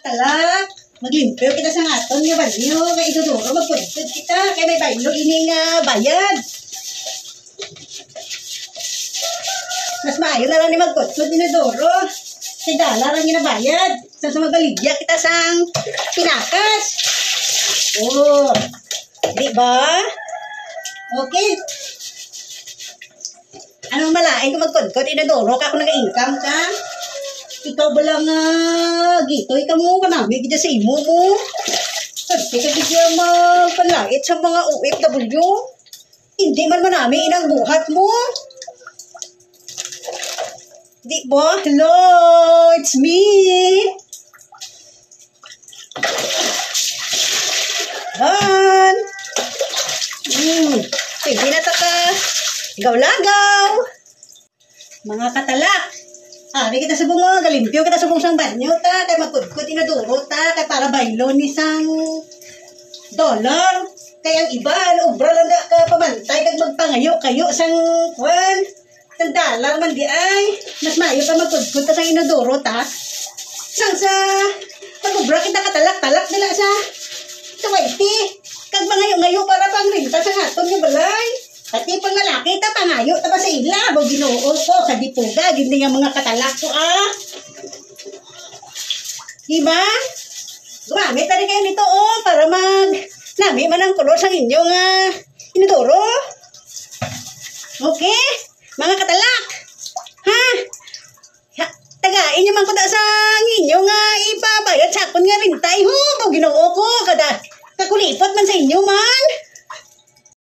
katalak. Maglimpyo kita sa ngaton nga banyo. Kaya iduduro, magpudpud kita. Kaya may baylo ini nga bayad. Mas maayo na lang ni magpudpud inuduro. Kaya dala lang yung nabayad. Sa magaligya kita sang pinakas. Oh. Diba? Okay. Anong malain kung magkod-kod, inadoro ka kung nag-income ka? Ikaw ba lang gitoy ka mo, kanami kita sa imo mo? Kasi ka bigyan magpanlait sa mga OFW? Hindi man manami inang buhat mo. Di ba? Hello, it's me. Han. Sige na ka. Gaw-lagaw. Mga katalak. Ari kita subong mo, galimpyo kita subong sang banyo ta, kay magkudkod inaduro ta, kay para baylo ni sang dollar. Kay ang iba, obra lang da ka pamantay, kag magpangayo kayo sang kwan. Sang dollar man di ay. Mas maayo pa magkudkod ta sang inaduro ta. Sang sa pag-obra kita katalak-talak nila sa 20. Kag mangayo-ngayo para pang rinta sa haton yung balay. Pati pang lalaki, pangayo, pa sa ila, bo ginoo ko, sa dipuga, hindi nga mga katalak ko, Diba? Gumamit na rin kayo nito, para nami man ang kulor sa inyong, inudoro. Okay? Mga katalak, ha? Tagain nyo man ko sa inyong, ipabayad sa akon nga rintay, bo ginoo ko, kakulipot man sa inyo man.